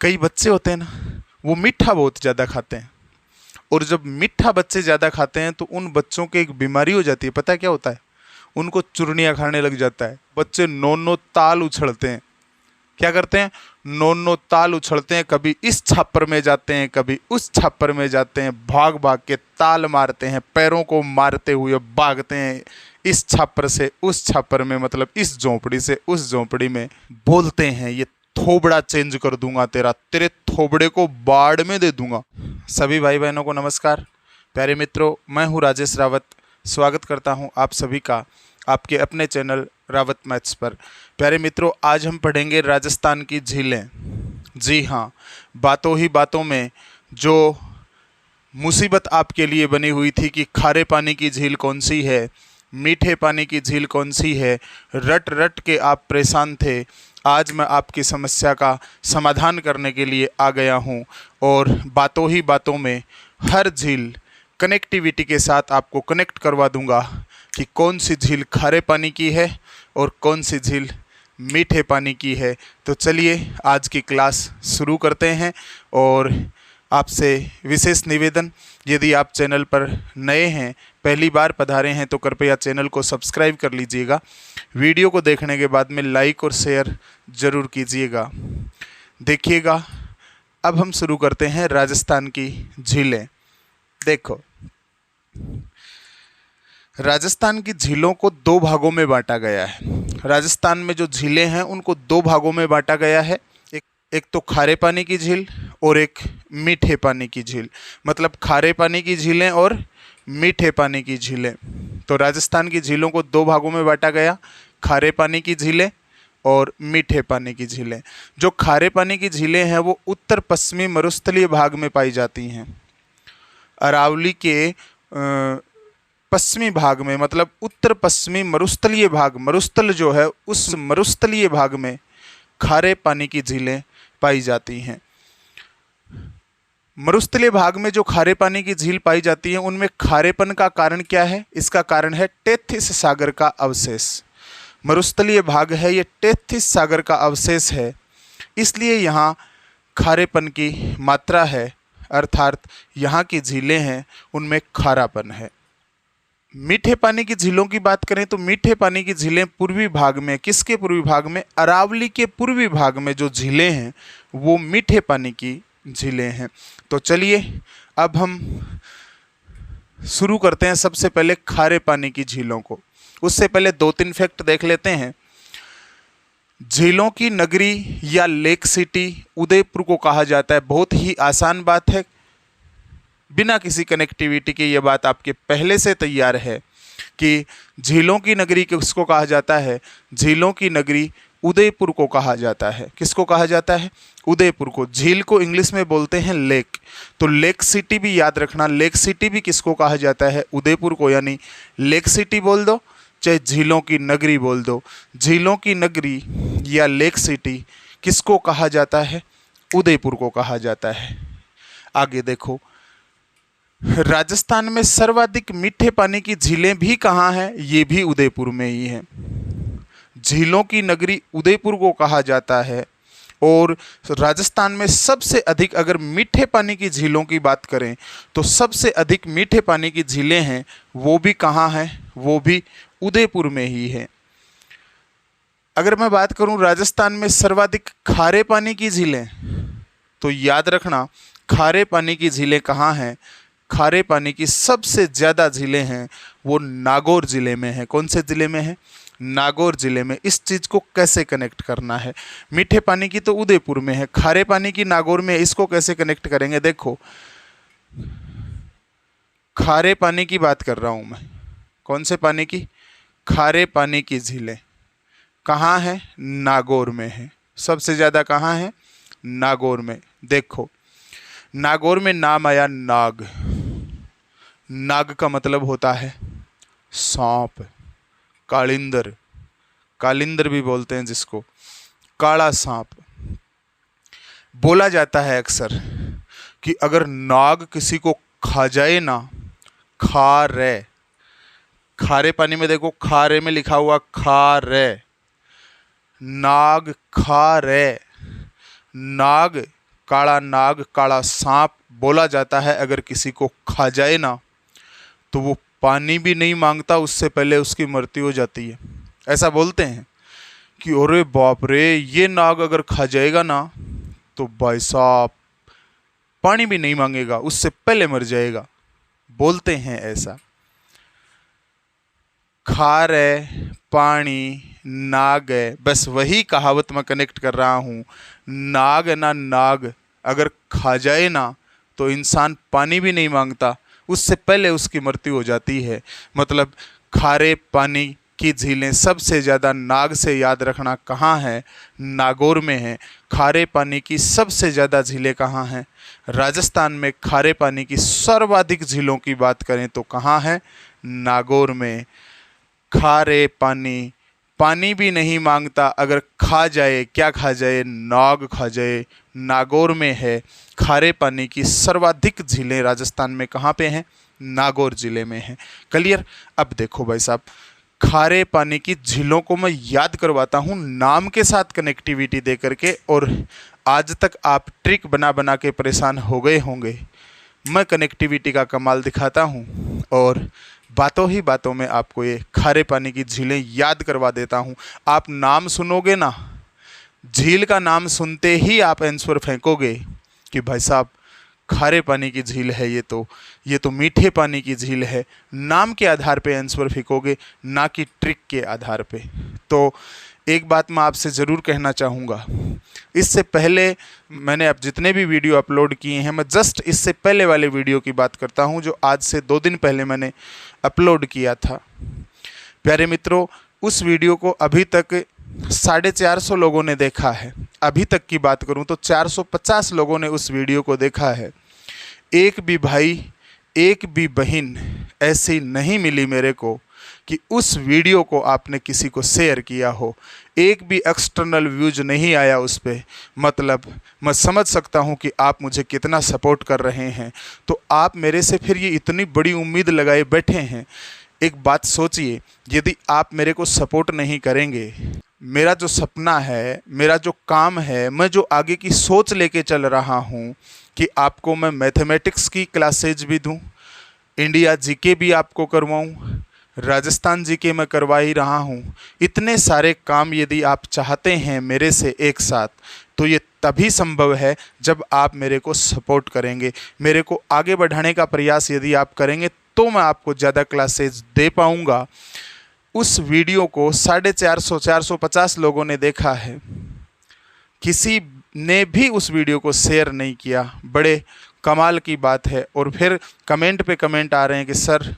कई बच्चे होते हैं ना, वो मीठा बहुत ज़्यादा खाते हैं, और जब मीठा बच्चे ज़्यादा खाते हैं तो उन बच्चों के एक बीमारी हो जाती है। पता है क्या होता है? उनको चुर्नियाँ खाने लग जाता है। बच्चे नौ नौ ताल उछलते हैं। क्या करते हैं? नौ नौ ताल उछलते हैं, कभी इस छापर में जाते हैं, कभी उस छापर में जाते हैं, भाग भाग के ताल मारते हैं, पैरों को मारते हुए भागते हैं इस छापर से उस छापर में, मतलब इस झोंपड़ी से उस झोंपड़ी में। बोलते हैं ये थोबड़ा चेंज कर दूंगा तेरा, तेरे थोबड़े को बाढ़ में दे दूंगा। सभी भाई बहनों को नमस्कार। प्यारे मित्रों, मैं हूं राजेश रावत। स्वागत करता हूं आप सभी का आपके अपने चैनल रावत मैथ्स पर। प्यारे मित्रों, आज हम पढ़ेंगे राजस्थान की झीलें। जी हाँ, बातों ही बातों में जो मुसीबत आपके लिए बनी हुई थी कि खारे पानी की झील कौन सी है, मीठे पानी की झील कौन सी है, रट रट के आप परेशान थे। आज मैं आपकी समस्या का समाधान करने के लिए आ गया हूँ, और बातों ही बातों में हर झील कनेक्टिविटी के साथ आपको कनेक्ट करवा दूंगा कि कौन सी झील खारे पानी की है और कौन सी झील मीठे पानी की है। तो चलिए आज की क्लास शुरू करते हैं। और आपसे विशेष निवेदन, यदि आप चैनल पर नए हैं, पहली बार पधारे हैं, तो कृपया चैनल को सब्सक्राइब कर लीजिएगा। वीडियो को देखने के बाद में लाइक और शेयर ज़रूर कीजिएगा। देखिएगा, अब हम शुरू करते हैं राजस्थान की झीलें। देखो, राजस्थान की झीलों को दो भागों में बांटा गया है। राजस्थान में जो झीलें हैं उनको दो भागों में बांटा गया है। एक तो खारे पानी की झील और एक मीठे पानी की झील, मतलब खारे पानी की झीलें और मीठे पानी की झीलें। तो राजस्थान की झीलों को दो भागों में बांटा गया, खारे पानी की झीलें और मीठे पानी की झीलें। जो खारे पानी की झीलें हैं वो उत्तर पश्चिमी मरुस्थलीय भाग में पाई जाती हैं। अरावली के पश्चिमी भाग में, मतलब उत्तर पश्चिमी मरुस्थलीय भाग, मरुस्थल जो है उस मरुस्थलीय भाग में खारे पानी की झीलें पाई जाती हैं। मरुस्थलीय भाग में जो खारे पानी की झील पाई जाती है उनमें खारेपन का कारण क्या है? इसका कारण है टेथिस सागर का अवशेष। मरुस्थलीय भाग है, ये टेथिस सागर का अवशेष है, इसलिए यहाँ खारेपन की मात्रा है, अर्थात यहाँ की झीलें हैं उनमें खारापन है। मीठे पानी की झीलों की बात करें तो मीठे पानी की झीलें पूर्वी भाग में, किसके पूर्वी भाग में? अरावली के पूर्वी भाग में जो झीलें हैं वो मीठे पानी की झीलें हैं। तो चलिए अब हम शुरू करते हैं सबसे पहले खारे पानी की झीलों को। उससे पहले दो तीन फैक्ट देख लेते हैं। झीलों की नगरी या लेक सिटी उदयपुर को कहा जाता है। बहुत ही आसान बात है, बिना किसी कनेक्टिविटी के ये बात आपके पहले से तैयार है कि झीलों की नगरी किसको कहा जाता है? झीलों की नगरी उदयपुर को कहा जाता है। किसको कहा जाता है? उदयपुर को। झील को इंग्लिश में बोलते हैं लेक, तो लेक सिटी भी याद रखना। लेक सिटी भी किसको कहा जाता है? उदयपुर को, यानी लेक सिटी बोल दो चाहे झीलों की नगरी बोल दो। झीलों की नगरी या लेक सिटी किसको कहा जाता है? उदयपुर को कहा जाता है। आगे देखो, राजस्थान में सर्वाधिक मीठे पानी की झीलें भी कहाँ हैं? ये भी उदयपुर में ही हैं। झीलों की नगरी उदयपुर को कहा जाता है। और राजस्थान में सबसे अधिक, अगर मीठे पानी की झीलों की बात करें तो सबसे अधिक मीठे पानी की झीलें हैं, वो भी कहाँ हैं? वो भी उदयपुर में ही है। अगर मैं बात करूं राजस्थान में सर्वाधिक खारे पानी की झीलें, तो याद रखना खारे पानी की झीलें कहाँ हैं? खारे पानी की सबसे ज़्यादा झीलें हैं वो नागौर ज़िले में है। कौन से ज़िले में है? नागौर ज़िले में। इस चीज़ को कैसे कनेक्ट करना है? मीठे पानी की तो उदयपुर में है, खारे पानी की नागौर में है, इसको कैसे कनेक्ट करेंगे? देखो, खारे पानी की बात कर रहा हूँ मैं। कौन से पानी की? खारे पानी की झीलें कहाँ है? नागौर में है। सबसे ज़्यादा कहाँ है? नागौर में। देखो, नागौर में नाम आया नाग। नाग का मतलब होता है सांप, कालिंदर, कालिंदर भी बोलते हैं जिसको, काला सांप। बोला जाता है अक्सर कि अगर नाग किसी को खा जाए ना, खा रे, खारे पानी में देखो, खारे में लिखा हुआ खा रे, नाग खा रे, नाग काला नाग, काला सांप बोला जाता है, अगर किसी को खा जाए ना तो वो पानी भी नहीं मांगता, उससे पहले उसकी मृत्यु हो जाती है। ऐसा बोलते हैं कि अरे बाप रे, ये नाग अगर खा जाएगा ना तो भाई साहब पानी भी नहीं मांगेगा, उससे पहले मर जाएगा। बोलते हैं ऐसा। खार है, पानी, नाग है, बस वही कहावत मैं कनेक्ट कर रहा हूँ। नाग है ना, नाग अगर खा जाए ना तो इंसान पानी भी नहीं मांगता, उससे पहले उसकी मृत्यु हो जाती है। मतलब खारे पानी की झीलें सबसे ज़्यादा नाग से याद रखना कहाँ है? नागौर में है। खारे पानी की सबसे ज़्यादा झीलें कहाँ हैं? राजस्थान में। खारे पानी की सर्वाधिक झीलों की बात करें तो कहाँ है? नागौर में। खारे पानी, पानी भी नहीं मांगता, अगर खा जाए, क्या खा जाए? नाग खा जाए। नागौर में है। खारे पानी की सर्वाधिक झीलें राजस्थान में कहाँ पे हैं? नागौर जिले में हैं। क्लियर? अब देखो भाई साहब, खारे पानी की झीलों को मैं याद करवाता हूँ नाम के साथ कनेक्टिविटी दे करके, और आज तक आप ट्रिक बना बना के परेशान हो गए होंगे। मैं कनेक्टिविटी का कमाल दिखाता हूँ और बातों ही बातों में आपको ये खारे पानी की झीलें याद करवा देता हूँ। आप नाम सुनोगे ना, झील का नाम सुनते ही आप आंसर फेंकोगे कि भाई साहब खारे पानी की झील है, ये तो मीठे पानी की झील है। नाम के आधार पे आंसर फेंकोगे, ना कि ट्रिक के आधार पे। तो एक बात मैं आपसे ज़रूर कहना चाहूँगा, इससे पहले मैंने अब जितने भी वीडियो अपलोड किए हैं, मैं जस्ट इससे पहले वाले वीडियो की बात करता हूँ जो आज से 2 दिन पहले मैंने अपलोड किया था। प्यारे मित्रों, उस वीडियो को अभी तक 450 लोगों ने देखा है। अभी तक की बात करूं तो 450 लोगों ने उस वीडियो को देखा है। एक भी भाई, एक भी बहन ऐसी नहीं मिली मेरे को कि उस वीडियो को आपने किसी को शेयर किया हो। एक भी एक्सटर्नल व्यूज नहीं आया उस पर। मतलब मैं समझ सकता हूं कि आप मुझे कितना सपोर्ट कर रहे हैं, तो आप मेरे से फिर ये इतनी बड़ी उम्मीद लगाए बैठे हैं। एक बात सोचिए, यदि आप मेरे को सपोर्ट नहीं करेंगे, मेरा जो सपना है, मेरा जो काम है, मैं जो आगे की सोच लेके चल रहा हूँ कि आपको मैं मैथमेटिक्स की क्लासेज भी दूँ, इंडिया जीके भी आपको करवाऊँ, राजस्थान जीके मैं करवा ही रहा हूँ, इतने सारे काम यदि आप चाहते हैं मेरे से एक साथ, तो ये तभी संभव है जब आप मेरे को सपोर्ट करेंगे। मेरे को आगे बढ़ाने का प्रयास यदि आप करेंगे तो मैं आपको ज़्यादा क्लासेज दे पाऊँगा। उस वीडियो को 450 लोगों ने देखा है, किसी ने भी उस वीडियो को शेयर नहीं किया। बड़े कमाल की बात है। और फिर कमेंट पे कमेंट आ रहे हैं कि सर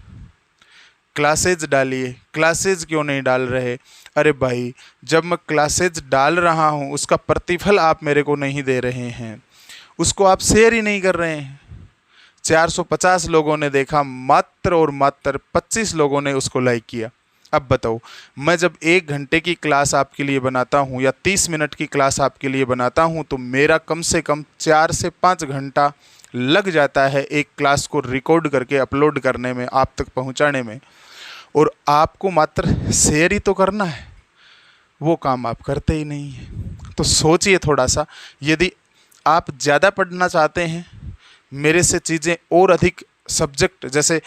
क्लासेज डालिए, क्लासेज क्यों नहीं डाल रहे? अरे भाई, जब मैं क्लासेज डाल रहा हूँ उसका प्रतिफल आप मेरे को नहीं दे रहे हैं, उसको आप शेयर ही नहीं कर रहे हैं। 450 लोगों ने देखा, मात्र और मात्र 25 लोगों ने उसको लाइक किया। अब बताओ, मैं जब 1 घंटे की क्लास आपके लिए बनाता हूँ या 30 मिनट की क्लास आपके लिए बनाता हूँ, तो मेरा कम से कम 4 से 5 घंटा लग जाता है एक क्लास को रिकॉर्ड करके अपलोड करने में, आप तक पहुँचाने में। और आपको मात्र शेयर ही तो करना है, वो काम आप करते ही नहीं हैं। तो सोचिए थोड़ा सा, यदि आप ज़्यादा पढ़ना चाहते हैं, मेरे से चीज़ें और अधिक सब्जेक्ट, जैसे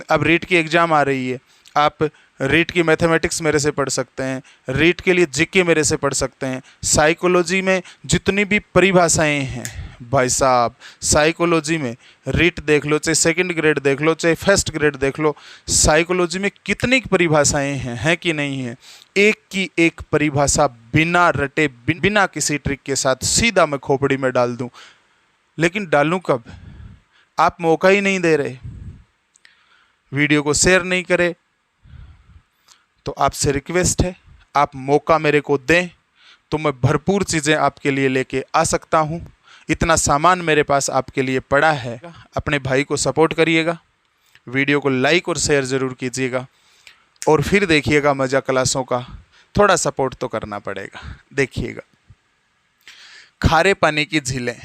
अब रीट की एग्ज़ाम आ रही है, आप रीट की मैथमेटिक्स मेरे से पढ़ सकते हैं, रीट के लिए जीके मेरे से पढ़ सकते हैं। साइकोलॉजी में जितनी भी परिभाषाएं हैं भाई साहब, साइकोलॉजी में रीट देख लो, चाहे 2nd ग्रेड देख लो, चाहे 1st ग्रेड देख लो, साइकोलॉजी में कितनी परिभाषाएं हैं कि नहीं है? एक की एक परिभाषा बिना रटे, बिना किसी ट्रिक के साथ सीधा मैं खोपड़ी में डाल दूं। लेकिन डालूं कब? आप मौका ही नहीं दे रहे, वीडियो को शेयर नहीं करे। तो आपसे रिक्वेस्ट है, आप मौका मेरे को दें तो मैं भरपूर चीज़ें आपके लिए लेके आ सकता हूँ। इतना सामान मेरे पास आपके लिए पड़ा है। अपने भाई को सपोर्ट करिएगा, वीडियो को लाइक और शेयर ज़रूर कीजिएगा, और फिर देखिएगा मज़ा क्लासों का। थोड़ा सपोर्ट तो करना पड़ेगा। देखिएगा खारे पानी की झीलें।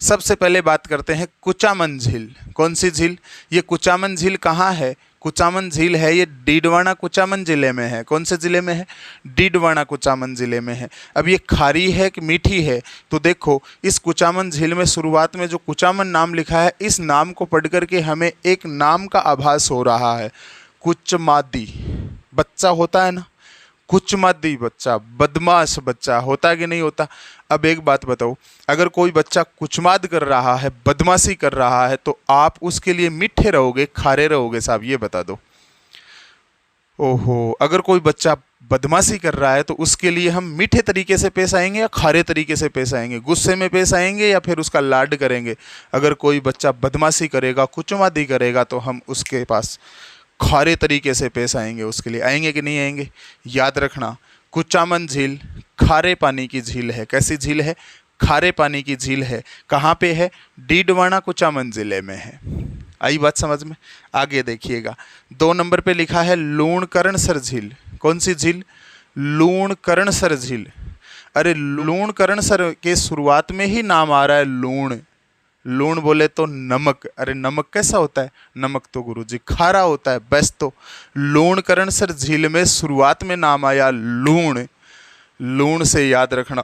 सबसे पहले बात करते हैं कुचामन झील। कौन सी झील? ये कुचामन झील कहाँ है? कुचामन झील है ये डीडवाना कुचामन जिले में है। कौन से जिले में है? डीडवाना कुचामन जिले में है। अब ये खारी है कि मीठी है? तो देखो इस कुचामन झील में शुरुआत में जो कुचामन नाम लिखा है, इस नाम को पढ़ करके हमें एक नाम का आभास हो रहा है। कुचमादी बच्चा होता है ना, कुचमादी बच्चा, बदमाश बच्चा होता है कि नहीं होता? अब एक बात बताओ, अगर कोई बच्चा कुचमाद कर रहा है, बदमाशी कर रहा है, तो आप उसके लिए मीठे रहोगे खारे रहोगे साहब, ये बता दो। ओहो, अगर कोई बच्चा बदमाशी कर रहा है तो उसके लिए हम मीठे तरीके से पेश आएंगे या खारे तरीके से पेश आएंगे? गुस्से में पेश आएंगे या फिर उसका लाड करेंगे? अगर कोई बच्चा बदमाशी करेगा, कुचमादी करेगा, तो हम उसके पास खारे तरीके से पेश आएंगे। उसके लिए आएंगे कि नहीं आएंगे? याद रखना, कुचामन झील खारे पानी की झील है। कैसी झील है? खारे पानी की झील है। कहाँ पे है? डीडवाना कुचामन जिले में है। आई बात समझ में? आगे देखिएगा, 2 नंबर पे लिखा है लूणकरणसर झील। कौन सी झील? लूणकरणसर झील। अरे लूणकरणसर के शुरुआत में ही नाम आ रहा है लूण। लूण बोले तो नमक। अरे नमक कैसा होता है? नमक तो गुरुजी खारा होता है। बस तो लूणकरणसर झील में शुरुआत में नाम आया लूण। लूण से याद रखना,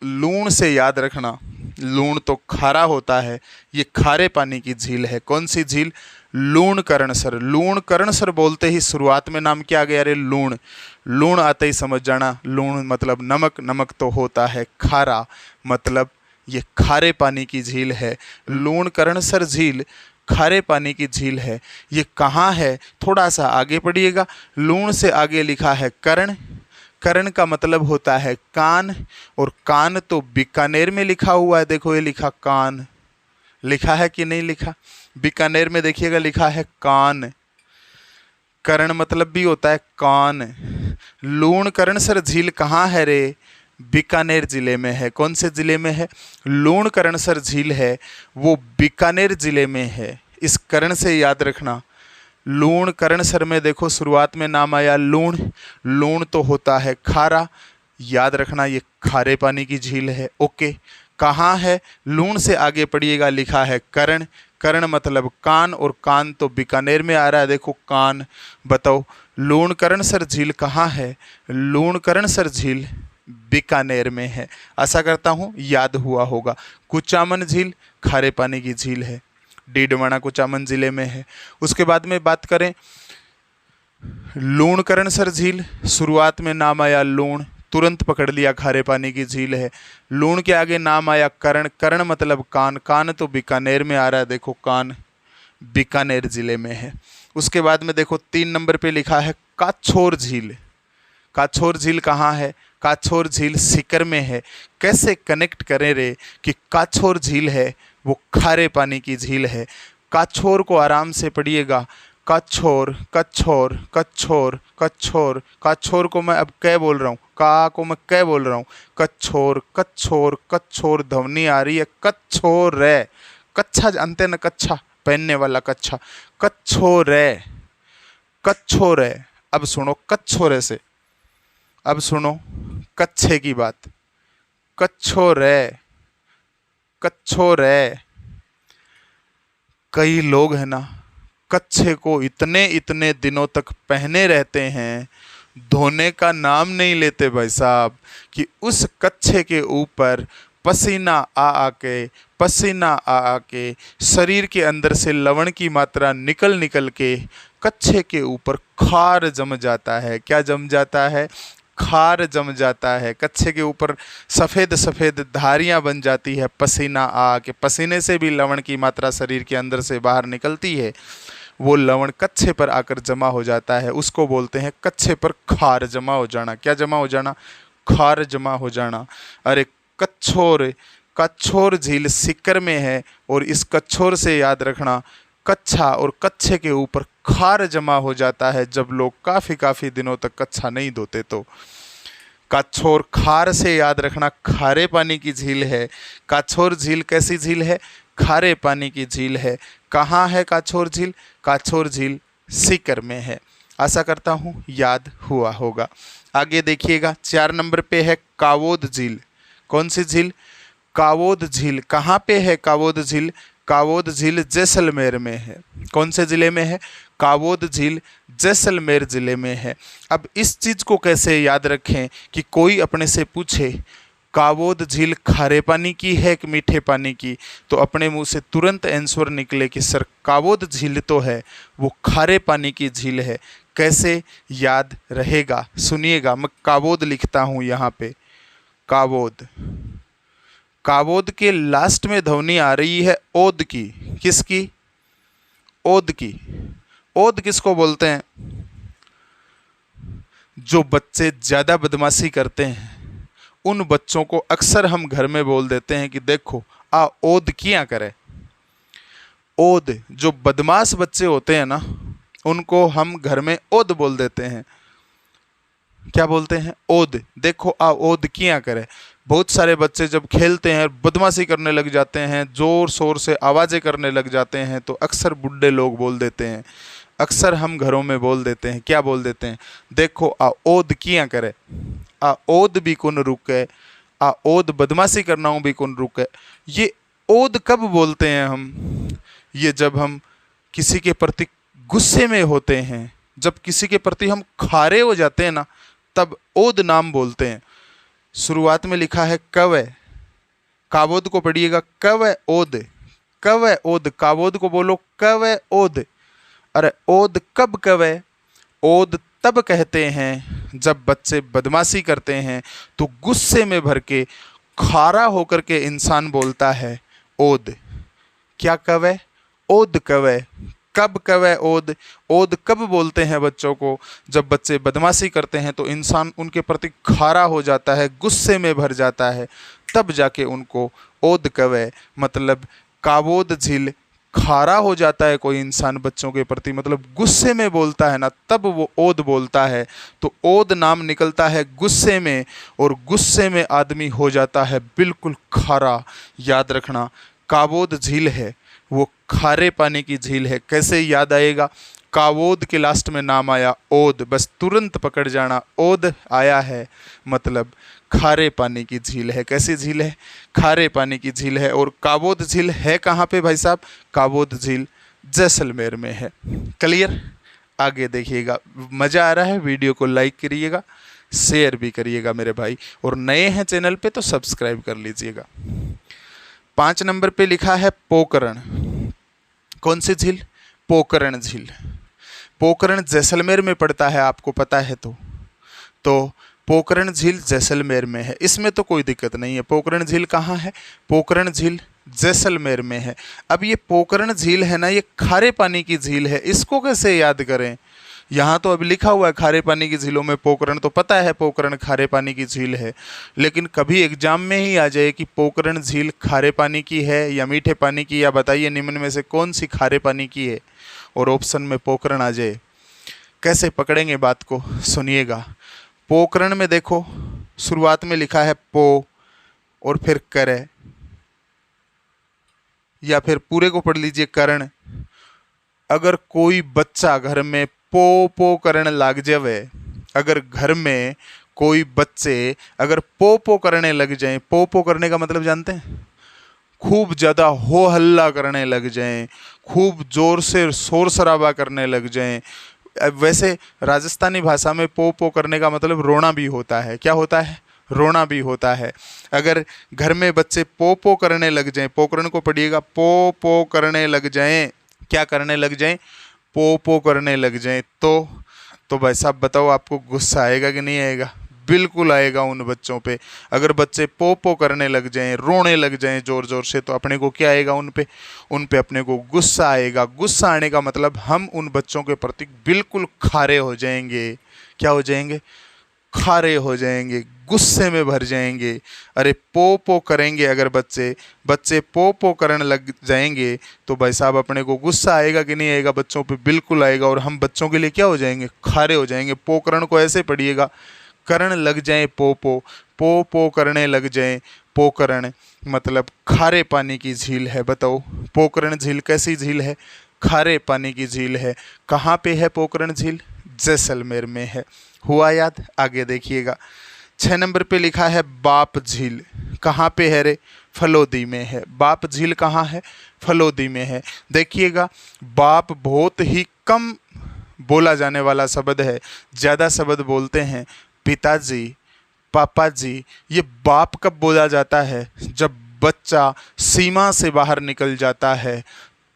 लूण से याद रखना, लूण तो खारा होता है। ये खारे पानी की झील है। कौन सी झील? लूणकरणसर। लूणकरणसर बोलते ही शुरुआत में नाम क्या आ गया? अरे लूण। लूण आते ही समझ जाना, लूण मतलब नमक, नमक तो होता है खारा, मतलब ये खारे पानी की झील है। लूणकरणसर झील खारे पानी की झील है। ये कहाँ है? थोड़ा सा आगे पढ़िएगा, लूण से आगे लिखा है कर्ण। कर्ण का मतलब होता है कान, और कान तो बीकानेर में लिखा हुआ है। देखो ये लिखा कान, लिखा है कि नहीं लिखा? बीकानेर में देखिएगा लिखा है कान। कर्ण मतलब भी होता है कान। लूणकरणसर झील कहाँ है रे? बीकानेर जिले में है। कौन से जिले में है? लूणकरणसर झील है वो बीकानेर जिले में है। इस कर्ण से याद रखना, लूणकरणसर में देखो शुरुआत में नाम आया लूण। लूण तो होता है खारा, याद रखना ये खारे पानी की झील है। ओके, कहाँ है? लूण से आगे पढ़िएगा, लिखा है कर्ण। कर्ण मतलब कान, और कान तो बीकानेर में आ रहा है। देखो कान। बताओ लूणकरणसर झील कहाँ है? लूणकरणसर झील बीकानेर में है। आशा करता हूँ याद हुआ होगा। कुचामन झील खारे पानी की झील है, डीडवाना कुचामन जिले में है। उसके बाद में बात करें लूणकरणसर झील, शुरुआत में नाम आया लूण, तुरंत पकड़ लिया खारे पानी की झील है। लूण के आगे नाम आया कर्ण। कर्ण मतलब कान, कान तो बीकानेर में आ रहा है। देखो कान बीकानेर जिले में है। उसके बाद में देखो 3 नंबर पे लिखा है काछोर झील। काछोर झील कहाँ है? काछोर झील सीकर में है। कैसे कनेक्ट करें रे कि काछोर झील है वो खारे पानी की झील है? काछोर को आराम से पढ़िएगा, कच्छोर कच्छोर कच्छोर कच्छोर। काछोर को मैं अब कै बोल रहा हूँ, का को मैं कै बोल रहा हूँ। कच्छोर कच्छोर कच्छोर ध्वनि आ रही है। कच्छोर है, कच्छा जानते ना, कच्छा पहनने वाला कच्छा। कच्छोर है, कच्छोर है। अब सुनो कच्छोरे से, अब सुनो कच्छे की बात। कच्छोर है, कच्छोर है। कई लोग हैं ना कच्छे को इतने इतने दिनों तक पहने रहते हैं, धोने का नाम नहीं लेते भाई साहब, कि उस कच्छे के ऊपर पसीना आ के शरीर के अंदर से लवण की मात्रा निकल निकल के कच्छे के ऊपर खार जम जाता है। क्या जम जाता है? खार जम जाता है। कच्छे के ऊपर सफ़ेद सफ़ेद धारियां बन जाती है पसीना आ के। पसीने से भी लवण की मात्रा शरीर के अंदर से बाहर निकलती है। वो लवण कच्छे पर आकर जमा हो जाता है, उसको बोलते हैं कच्छे पर खार जमा हो जाना। क्या जमा हो जाना? खार जमा हो जाना। अरे कच्छोर, कच्छोर झील सीकर में है, और इस कच्छोर से याद रखना कच्छा और कच्छे के ऊपर खार जमा हो जाता है जब लोग काफ़ी दिनों तक कच्छा नहीं धोते। तो काछोर खार से याद रखना खारे पानी की झील है। काछोर झील कैसी झील है? खारे पानी की झील है। कहाँ है काछोर झील? काछोर झील सीकर में है। आशा करता हूँ याद हुआ होगा। आगे देखिएगा 4 नंबर पे है कावोद झील। कौन सी झील? कावोद झील। कहाँ पे है कावोद झील? कावोद झील जैसलमेर में है। कौन से ज़िले में है? कावोद झील जैसलमेर ज़िले में है। अब इस चीज़ को कैसे याद रखें कि कोई अपने से पूछे कावोद झील खारे पानी की है कि मीठे पानी की, तो अपने मुंह से तुरंत आंसर निकले कि सर कावोद झील तो है, वो खारे पानी की झील है। कैसे याद रहेगा? सुनिएगा, मैं कावोद लिखता हूँ यहाँ पे, कावोद। कावोद के लास्ट में ध्वनि आ रही है ओद की। किसकी? ओद की। ओद किसको बोलते हैं? जो बच्चे ज़्यादा बदमाशी करते हैं उन बच्चों को अक्सर हम घर में बोल देते हैं कि देखो आ ओद किया करे। ओद, जो बदमाश बच्चे होते हैं ना, उनको हम घर में ओद बोल देते हैं। क्या बोलते हैं? ओद। देखो आ ओद किया करे। बहुत सारे बच्चे जब खेलते हैं बदमाशी करने लग जाते हैं, ज़ोर शोर से आवाज़ें करने लग जाते हैं, तो अक्सर बुढ़े लोग बोल देते हैं, अक्सर हम घरों में बोल देते हैं। क्या बोल देते हैं? देखो आ ओद किया करे, आ ओद भी कौन रुके, आ ओद बदमाशी करना भी कौन रुके। ये ओद कब बोलते हैं हम? ये जब हम किसी के प्रति गुस्से में होते हैं, जब किसी के प्रति हम खारे हो जाते हैं ना, तब ओद नाम बोलते हैं। शुरुआत में लिखा है कवे, कावोद को पढ़िएगा कवे ओद, कवे ओद। कावोद को बोलो कवे ओद। अरे ओद कब कवे? ओद तब कहते हैं जब बच्चे बदमाशी करते हैं तो गुस्से में भर के खारा होकर के इंसान बोलता है ओद। क्या कवे? ओद कवे। कब कवे ओद? ओद कब बोलते हैं बच्चों को? जब बच्चे बदमाशी करते हैं तो इंसान उनके प्रति खारा हो जाता है, गुस्से में भर जाता है, तब जाके उनको ओद कवे, मतलब कावोद झील खारा हो जाता है कोई इंसान बच्चों के प्रति, मतलब गुस्से में बोलता है ना, तब वो ओद बोलता है। तो ओद नाम निकलता है गुस्से में, और गुस्से में आदमी हो जाता है बिल्कुल खारा। याद रखना, कावोद झील है वो खारे पानी की झील है। कैसे याद आएगा? कावोद के लास्ट में नाम आया ओद, बस तुरंत पकड़ जाना, ओद आया है मतलब खारे पानी की झील है। कैसी झील है? खारे पानी की झील है। और कावोद झील है कहाँ पे भाई साहब? कावोद झील जैसलमेर में है। क्लियर? आगे देखिएगा। मज़ा आ रहा है? वीडियो को लाइक करिएगा, शेयर भी करिएगा मेरे भाई, और नए हैं चैनल पे तो सब्सक्राइब कर लीजिएगा। 5 नंबर पे लिखा है पोकरण। कौन सी झील? पोकरण झील। पोकरण जैसलमेर में पड़ता है, आपको पता है तो पोकरण झील जैसलमेर में है, इसमें तो कोई दिक्कत नहीं है। पोकरण झील कहाँ है? पोकरण झील जैसलमेर में है। अब ये पोकरण झील है ना, ये खारे पानी की झील है। इसको कैसे याद करें? यहाँ तो अभी लिखा हुआ है खारे पानी की झीलों में पोकरण, तो पता है पोकरण खारे पानी की झील है, लेकिन कभी एग्जाम में ही आ जाए कि पोकरण झील खारे पानी की है या मीठे पानी की, या बताइए निम्न में से कौन सी खारे पानी की है, और ऑप्शन में पोकरण आ जाए, कैसे पकड़ेंगे बात को? सुनिएगा। पोकरण में देखो शुरुआत में लिखा है पो और फिर करे, या फिर पूरे को पढ़ लीजिए करण। अगर कोई बच्चा घर में पो करण लाग जावे, अगर घर में कोई बच्चे अगर पो करने लग जाएं, पो करने का मतलब जानते हैं? खूब ज़्यादा हो हल्ला करने लग जाएं, खूब ज़ोर से शोर शराबा करने लग जाएं। वैसे राजस्थानी भाषा में पो करने का मतलब रोना भी होता है। क्या होता है? रोना भी होता है। अगर घर में बच्चे पो करने लग जाएं, पोकरण को पढ़िएगा, पो करने लग जाएं, क्या करने लग जाएं? पो करने लग जाएं, तो भाई साहब बताओ आपको गुस्सा आएगा कि नहीं आएगा? बिल्कुल आएगा उन बच्चों पे। अगर बच्चे पो करने लग जाएं, रोने लग जाएं ज़ोर ज़ोर से, तो अपने को क्या आएगा? उन पे अपने को गुस्सा आएगा। गुस्सा आने का मतलब हम उन बच्चों के प्रति बिल्कुल खारे हो जाएंगे। क्या हो जाएंगे? खारे हो जाएंगे, गुस्से में भर जाएंगे। अरे पो करेंगे अगर बच्चे पो करने लग जाएंगे, तो भाई साहब अपने को गुस्सा आएगा कि नहीं आएगा? बच्चों पे बिल्कुल आएगा, और हम बच्चों के लिए क्या हो जाएंगे? खारे हो जाएंगे। पोकरण को ऐसे पढ़िएगा, करण लग जाए पो करने लग जाए पोकरण, मतलब खारे पानी की झील है। बताओ पोकरण झील कैसी झील है? खारे पानी की झील है। कहाँ पे है पोकरण झील? जैसलमेर में है। हुआ याद? आगे देखिएगा। 6 नंबर पे लिखा है बाप झील। कहाँ पे है रे? फलोदी में है। बाप झील कहाँ है? फलोदी में है। देखिएगा, बाप बहुत ही कम बोला जाने वाला शब्द है। ज़्यादा शब्द बोलते हैं पिताजी, पापा जी। ये बाप कब बोला जाता है? जब बच्चा सीमा से बाहर निकल जाता है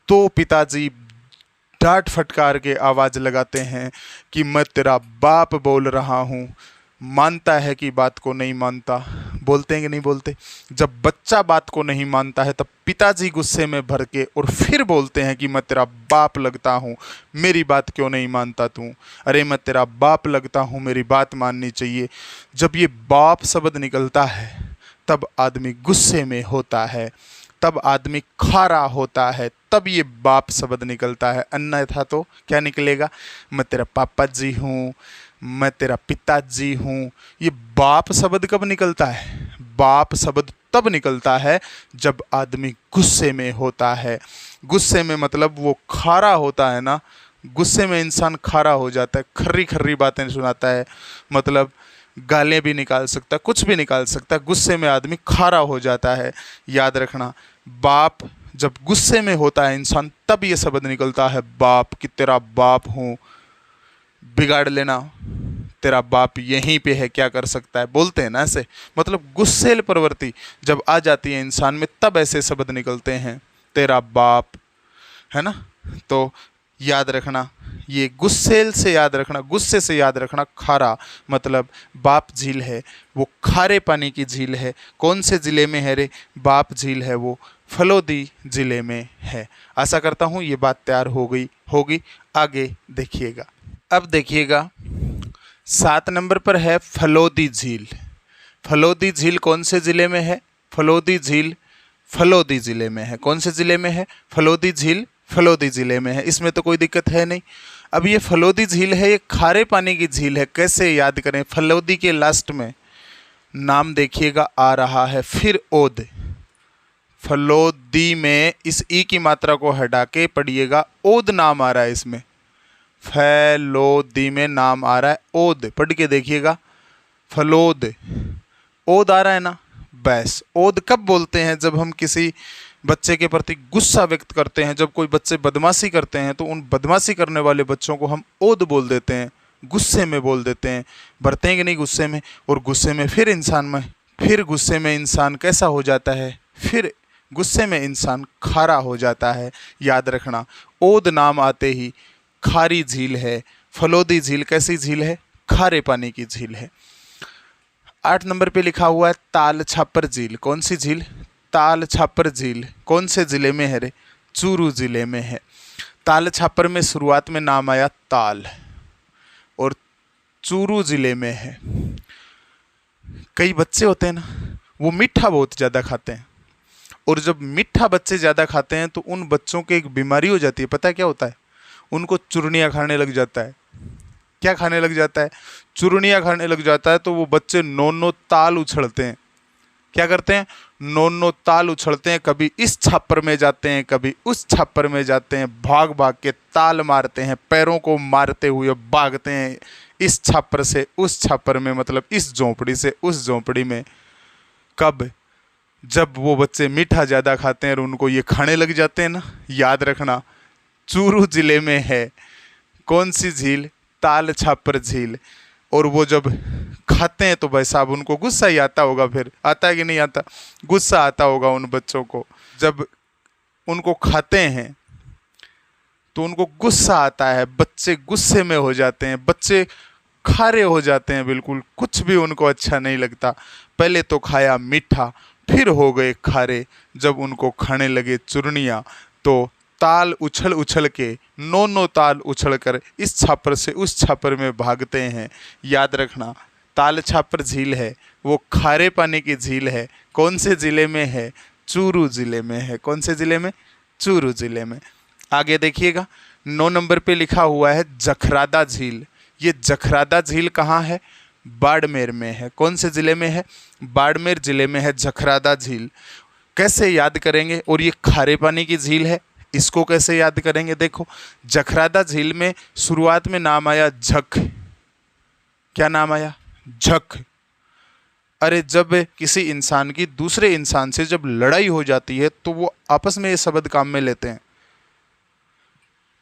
तो पिताजी डांट फटकार के आवाज़ लगाते हैं कि मैं तेरा बाप बोल रहा हूँ। मानता है कि बात को नहीं मानता। बोलते हैं कि नहीं बोलते? जब बच्चा बात को नहीं मानता है तब पिताजी गुस्से में भर के और फिर बोलते हैं कि मैं तेरा बाप लगता हूँ, मेरी बात क्यों नहीं मानता तू? अरे मैं तेरा बाप लगता हूँ, मेरी बात माननी चाहिए। जब ये बाप शब्द निकलता है तब आदमी गुस्से में होता है, तब आदमी खारा होता है, तब ये बाप शब्द निकलता है। अन्यथा तो क्या निकलेगा? मैं तेरा पापा जी हूँ, मैं तेरा पिताजी हूँ। ये बाप शब्द कब निकलता है? बाप शब्द तब निकलता है जब आदमी गुस्से में होता है। गुस्से में मतलब वो खारा होता है ना। गुस्से में इंसान खारा हो जाता है, खर्री खर्री बातें सुनाता है, मतलब गालें भी निकाल सकता है, कुछ भी निकाल सकता है। गुस्से में आदमी खारा हो जाता है। याद रखना, बाप जब गुस्से में होता है इंसान तब ये शब्द निकलता है बाप, कि तेरा बाप हूँ, बिगाड़ लेना, तेरा बाप यहीं पे है, क्या कर सकता है, बोलते हैं ना ऐसे। मतलब गुस्सेल प्रवृत्ति जब आ जाती है इंसान में तब ऐसे शब्द निकलते हैं, तेरा बाप, है ना। तो याद रखना, ये गुस्सेल से याद रखना, गुस्से से याद रखना। खारा मतलब बाप झील है, वो खारे पानी की झील है। कौन से ज़िले में है रे? बाप झील है वो फलोदी ज़िले में है। आशा करता हूँ ये बात तैयार हो गई होगी। आगे देखिएगा। अब देखिएगा 7 नंबर पर है फलोदी झील। फलोदी झील कौन से ज़िले में है? फलोदी झील फलोदी ज़िले में है। कौन से ज़िले में है? फलोदी झील फलोदी ज़िले में है। इसमें तो कोई दिक्कत है नहीं। अब ये फलोदी झील है, ये खारे पानी की झील है। कैसे याद करें? फलोदी के लास्ट में नाम देखिएगा आ रहा है फिर ओद। फलोदी में इस ई की मात्रा को हटा के पढ़िएगा, ओद नाम आ रहा है इसमें। फलोदी में नाम आ रहा है ओद, पढ़ के देखिएगा, फलोद, ओद आ रहा है ना। बस ओद कब बोलते हैं? जब हम किसी बच्चे के प्रति गुस्सा व्यक्त करते हैं। जब कोई बच्चे बदमाशी करते हैं तो उन बदमाशी करने वाले बच्चों को हम ओद बोल देते हैं, गुस्से में बोल देते हैं। भरते हैं कि नहीं गुस्से में? और गुस्से में फिर गुस्से में इंसान कैसा हो जाता है? फिर गुस्से में इंसान खारा हो जाता है। याद रखना, ओद नाम आते ही खारी झील है। फलोदी झील कैसी झील है? खारे पानी की झील है। 8 नंबर पे लिखा हुआ है ताल छापर झील। कौन सी झील? ताल छापर झील कौन से ज़िले में है रे? चूरू ज़िले में है। ताल छापर में शुरुआत में नाम आया ताल और चूरू ज़िले में है। कई बच्चे होते हैं ना, वो मीठा बहुत ज़्यादा खाते हैं, और जब मीठा बच्चे ज़्यादा खाते हैं तो उन बच्चों के एक बीमारी हो जाती है। पता है क्या होता है? उनको चूर्णियाँ खाने लग जाता है। क्या खाने लग जाता है? चूर्णियाँ खाने लग जाता है। तो वो बच्चे नौ ताल उछलते हैं। क्या करते हैं? नौ ताल उछलते हैं। कभी इस छापर में जाते हैं, कभी उस छापर में जाते हैं, भाग भाग के ताल मारते हैं, पैरों को मारते हुए भागते हैं इस छापर से उस छापर में, मतलब इस झोंपड़ी से उस झोंपड़ी में। कब? जब वो बच्चे मीठा ज़्यादा खाते हैं और उनको ये खाने लग जाते हैं ना। याद रखना, चूरू ज़िले में है। कौन सी झील? ताल छापर झील। और वो जब खाते हैं तो भाई साहब उनको गुस्सा ही आता होगा। फिर आता है कि नहीं आता? गुस्सा आता होगा उन बच्चों को। जब उनको खाते हैं तो उनको गुस्सा आता है, बच्चे गुस्से में हो जाते हैं, बच्चे खारे हो जाते हैं, बिल्कुल कुछ भी उनको अच्छा नहीं लगता। पहले तो खाया मीठा, फिर हो गए खारे। जब उनको खाने लगे चूर्णियाँ तो ताल उछल उछल के नौ ताल उछल कर इस छापर से उस छापर में भागते हैं। याद रखना, ताल छापर झील है वो खारे पानी की झील है। कौन से ज़िले में है? चूरू ज़िले में है। कौन से ज़िले में? चूरू ज़िले में। आगे देखिएगा, 9 नंबर पे लिखा हुआ है जखरादा झील। ये जखरादा झील कहाँ है? बाड़मेर में है। कौन से ज़िले में है? बाड़मेर ज़िले में है जखरादा झील। कैसे याद करेंगे? और ये खारे पानी की झील है, इसको कैसे याद करेंगे? देखो, जखरादा झील में शुरुआत में नाम आया झक। क्या नाम आया? झक। अरे जब किसी इंसान की दूसरे इंसान से जब लड़ाई हो जाती है तो वो आपस में ये शब्द काम में लेते हैं।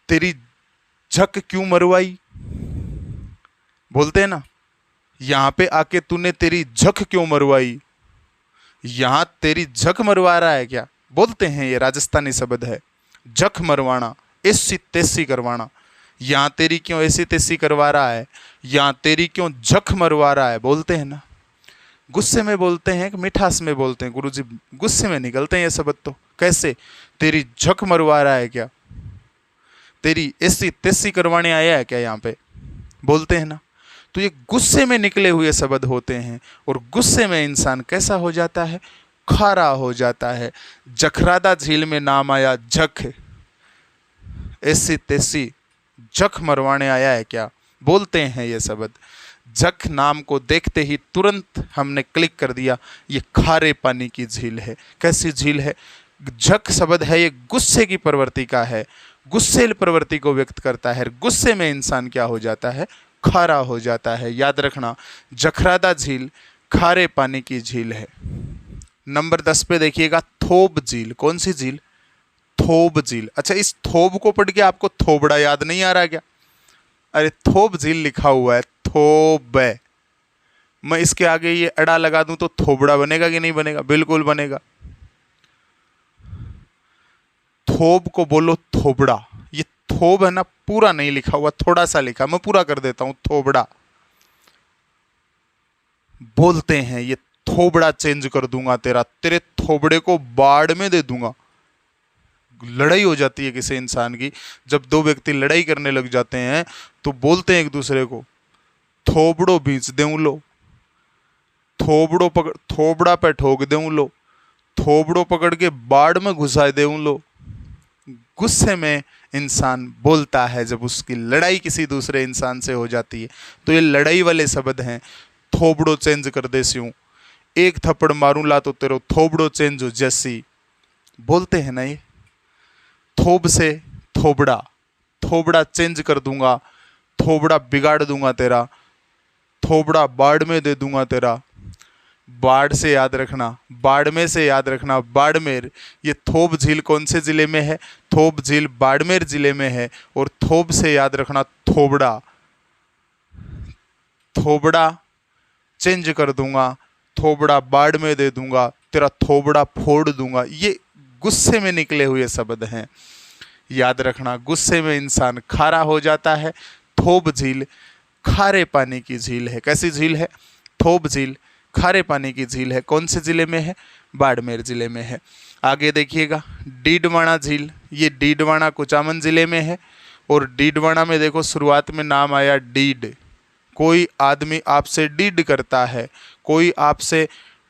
तेरी झक क्यों मरवाई, बोलते हैं ना। यहां पे आके तूने तेरी झक क्यों मरवाई, यहां तेरी झक मरवा रहा है क्या, बोलते हैं। ये राजस्थानी शब्द है, झक मरवाना, ऐसी तैसी करवाना। यहां तेरी क्यों ऐसी तैसी करवा रहा है, यहां तेरी क्यों झक मरवा रहा है, बोलते हैं ना। गुस्से में बोलते हैं कि मिठास में बोलते हैं। गुरुजी गुस्से में निकलते हैं ये शब्द तो। कैसे, तेरी झक मरवा रहा है क्या, तेरी ऐसी तैसी करवाने आया है क्या, यहाँ पे बोलते हैं ना। तो ये गुस्से में निकले हुए शब्द होते हैं। और गुस्से में इंसान कैसा हो जाता है, खारा हो जाता है। जखरादा झील में नाम आया झक, ऐसी तैसी झक मरवाने आया है क्या, बोलते हैं ये शब्द। झक नाम को देखते ही तुरंत हमने क्लिक कर दिया, ये खारे पानी की झील है। कैसी झील है, झक शब्द है ये गुस्से की प्रवृत्ति का है, गुस्सेल प्रवृत्ति को व्यक्त करता है। गुस्से में इंसान क्या हो जाता है, खारा हो जाता है। याद रखना, जखरादा झील खारे पानी की झील है। नंबर 10 पे देखिएगा, थोब झील। कौन सी झील, थोब झील। अच्छा, इस थोब को पढ़ के आपको थोबड़ा याद नहीं आ रहा क्या, अरे थोब झील लिखा हुआ है, थोब। मैं इसके आगे ये अड़ा लगा दूं तो थोबड़ा बनेगा कि नहीं बनेगा, बिल्कुल बनेगा। थोब को बोलो थोबड़ा। ये थोब है ना, पूरा नहीं लिखा हुआ, थोड़ा सा लिखा, मैं पूरा कर देता हूं, थोबड़ा बोलते हैं। ये थोबड़ा चेंज कर दूंगा तेरा, तेरे थोबड़े को बाढ़ में दे दूंगा। लड़ाई हो जाती है किसी इंसान की, जब दो व्यक्ति लड़ाई करने लग जाते हैं तो बोलते हैं एक दूसरे को, थोबड़ो बीच देऊं लो, थोबड़ो पकड़, थोबड़ा पे ठोक देऊं लो, थोबड़ो पकड़ के बाढ़ में घुसा देऊं लो। गुस्से में इंसान बोलता है जब उसकी लड़ाई किसी दूसरे इंसान से हो जाती है, तो ये लड़ाई वाले शब्द हैं। थोबड़ो चेंज कर दे स्यूं, एक थप्पड़ मारूं ला तो तेरो थोबड़ो चेंज हो जैसी, बोलते हैं ना ये। थोब से थोबड़ा, थोबड़ा चेंज कर दूंगा, थोबड़ा बिगाड़ दूंगा तेरा, थोबड़ा बाढ़ में दे दूंगा तेरा। बाढ़ से याद रखना, बाड़मेर से याद रखना, बाड़मेर। ये थोब झील कौन से जिले में है, थोब झील बाड़मेर जिले में है। और थोब से याद रखना थोबड़ा, थोबड़ा चेंज कर दूंगा, थोबड़ा बाढ़ में दे दूंगा, तेरा थोबड़ा फोड़ दूंगा। ये गुस्से में निकले हुए शब्द हैं, याद रखना। गुस्से में इंसान खारा हो जाता है। थोब झील खारे पानी की झील है। कैसी झील है, थोब झील खारे पानी की झील है। कौन से जिले में है, बाड़मेर जिले में है। आगे देखिएगा, डीडवाना झील। ये डीडवाना कुचामन जिले में है। और डीडवाना में देखो शुरुआत में नाम आया डीड। कोई आदमी आपसे डीड करता है, कोई आपसे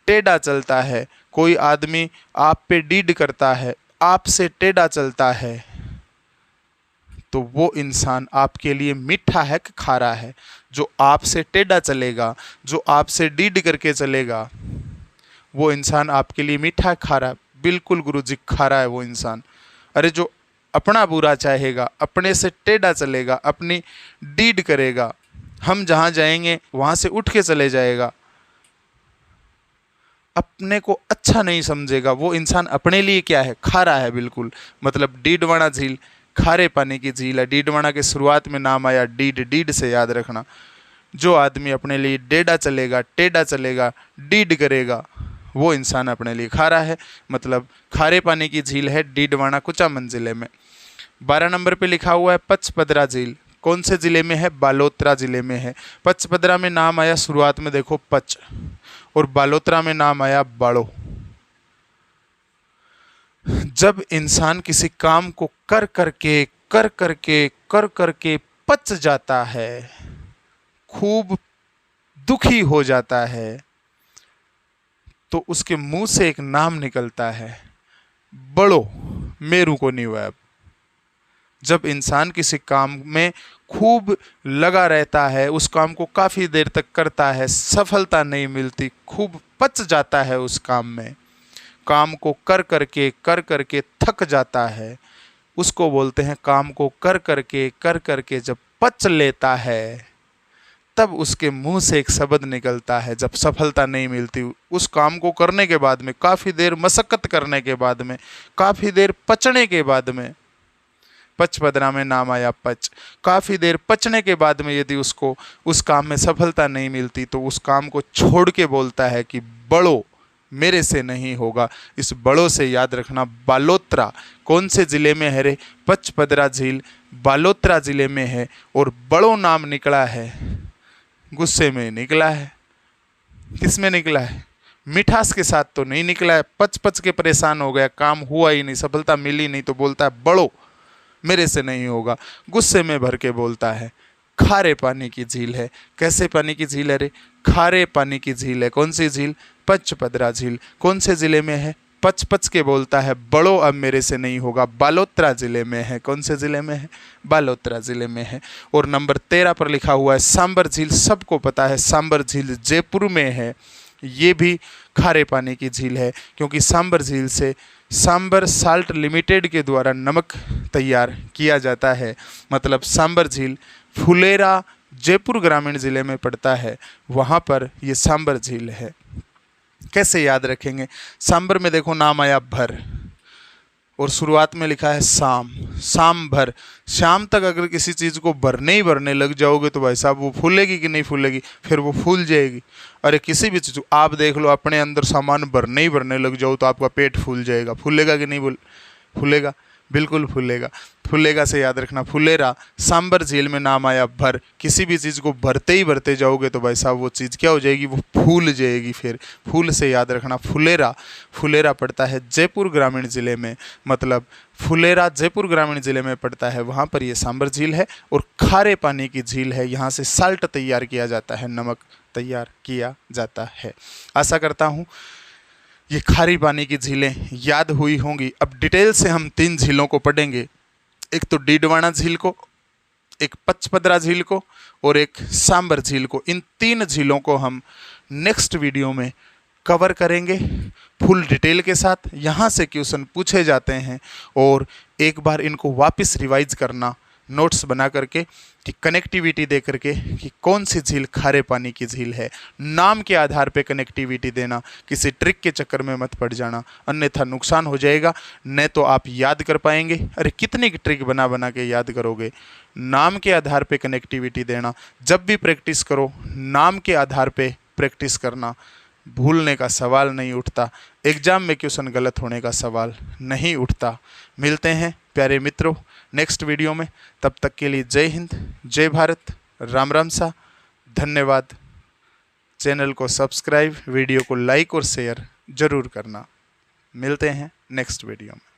टेढ़ा चलता है, कोई आदमी आप पे डीड करता है, आपसे टेढ़ा चलता है, तो वो इंसान आपके लिए मीठा है कि खारा है। जो आपसे टेढ़ा चलेगा, जो आपसे डीड करके चलेगा, वो इंसान आपके लिए मीठा है खारा, बिल्कुल गुरुजी खारा है वो इंसान। अरे जो अपना बुरा चाहेगा, अपने से टेढ़ा चलेगा, अपनी डीड करेगा, हम जहाँ जाएंगे वहाँ से उठ के चले जाएगा, अपने को अच्छा नहीं समझेगा, वो इंसान अपने लिए क्या है, खारा है बिल्कुल। मतलब डीडवाना झील खारे पानी की झील है। डीडवाना के शुरुआत में नाम आया डीड, डीड से याद रखना। जो आदमी अपने लिए टेढ़ा चलेगा, टेढ़ा चलेगा, डीड करेगा, वो इंसान अपने लिए खारा है। मतलब खारे पानी की झील है डीडवाना कुचामन जिले में। 12 नंबर पे लिखा हुआ है पचपदरा झील। कौन से जिले में है, बालोतरा जिले में है। पचपदरा में नाम आया शुरुआत में देखो पच, और बालोतरा में नाम आया बाड़ो। जब इंसान किसी काम को कर करके पच जाता है, खूब दुखी हो जाता है, तो उसके मुंह से एक नाम निकलता है, बड़ो मेरू को नहीं हुआ। जब इंसान किसी काम में खूब लगा रहता है, उस काम को काफ़ी देर तक करता है, सफलता नहीं मिलती, खूब पच जाता है उस काम में, काम को कर करके थक जाता है, उसको बोलते हैं काम को कर करके जब पच लेता है तब उसके मुंह से एक शब्द निकलता है जब सफलता नहीं मिलती। उस काम को करने के बाद में, काफ़ी देर मशक्कत करने के बाद में, काफ़ी देर पचने के बाद में, पचपदरा में नाम आया पच, काफ़ी देर पचने के बाद में यदि उसको उस काम में सफलता नहीं मिलती तो उस काम को छोड़ के बोलता है कि बड़ो, मेरे से नहीं होगा। इस बड़ों से याद रखना, बालोतरा कौन से ज़िले में है रे? पचपदरा झील बालोतरा ज़िले में है। और बड़ो नाम निकला है, गुस्से में निकला है। किस में निकला है? मिठास के साथ तो नहीं निकला है। पच पच के परेशान हो गया, काम हुआ ही नहीं, सफलता मिली नहीं, तो बोलता है बड़ो, मेरे से नहीं होगा। गुस्से में भर के बोलता है। खारे पानी की झील है। कैसे पानी की झील है रे? खारे पानी की झील है। कौन सी झील? पचपदरा झील। कौन से ज़िले में है? पच पच के बोलता है बड़ो, अब मेरे से नहीं होगा। बालोतरा ज़िले में है। कौन से ज़िले में है? बालोतरा ज़िले में है। और नंबर 13 पर लिखा हुआ है सांबर झील। सबको पता है सांबर झील जयपुर में है। ये भी खारे पानी की झील है, क्योंकि सांबर झील से सांबर साल्ट लिमिटेड के द्वारा नमक तैयार किया जाता है। मतलब सांबर झील फुलेरा जयपुर ग्रामीण ज़िले में पड़ता है, वहाँ पर ये सांबर झील है। कैसे याद रखेंगे? सांबर में देखो नाम आया भर और शुरुआत में लिखा है शाम, शाम भर। शाम तक अगर किसी चीज़ को भरने ही भरने लग जाओगे तो भाई साहब वो फूलेगी कि नहीं फूलेगी? फिर वो फूल जाएगी। अरे किसी भी चीज़, आप देख लो, अपने अंदर सामान भरने ही भरने लग जाओ तो आपका पेट फूल जाएगा। फूलेगा कि नहीं? फूलेगा, बिल्कुल फूलेगा। फूलेगा से याद रखना, फुलेरा सांबर झील में नाम आया भर। किसी भी चीज़ को भरते ही भरते जाओगे तो भाई साहब वो चीज़ क्या हो जाएगी? वो फूल जाएगी। फिर फूल से याद रखना फुलेरा। फुलेरा पड़ता है जयपुर ग्रामीण ज़िले में, मतलब फुलेरा जयपुर ग्रामीण ज़िले में पड़ता है, वहाँ पर ये सांबर झील है। और खारे पानी की झील है, यहाँ से साल्ट तैयार किया जाता है, नमक तैयार किया जाता है। आशा करता हूँ ये खारी पानी की झीलें याद हुई होंगी। अब डिटेल से हम 3 झीलों को पढ़ेंगे, एक तो डीडवाना झील को, एक पचपदरा झील को और एक सांबर झील को। इन 3 झीलों को हम नेक्स्ट वीडियो में कवर करेंगे फुल डिटेल के साथ। यहाँ से क्वेश्चन पूछे जाते हैं और एक बार इनको वापस रिवाइज करना, नोट्स बना करके, कि कनेक्टिविटी दे करके कि कौन सी झील खारे पानी की झील है। नाम के आधार पे कनेक्टिविटी देना, किसी ट्रिक के चक्कर में मत पड़ जाना, अन्यथा नुकसान हो जाएगा। न तो आप याद कर पाएंगे, अरे कितनी ट्रिक बना बना के याद करोगे। नाम के आधार पे कनेक्टिविटी देना, जब भी प्रैक्टिस करो नाम के आधार पे प्रैक्टिस करना, भूलने का सवाल नहीं उठता, एग्जाम में क्वेश्चन गलत होने का सवाल नहीं उठता। मिलते हैं प्यारे मित्रों नेक्स्ट वीडियो में, तब तक के लिए जय हिंद, जय भारत, राम राम सा, धन्यवाद। चैनल को सब्सक्राइब, वीडियो को लाइक और शेयर जरूर करना। मिलते हैं नेक्स्ट वीडियो में।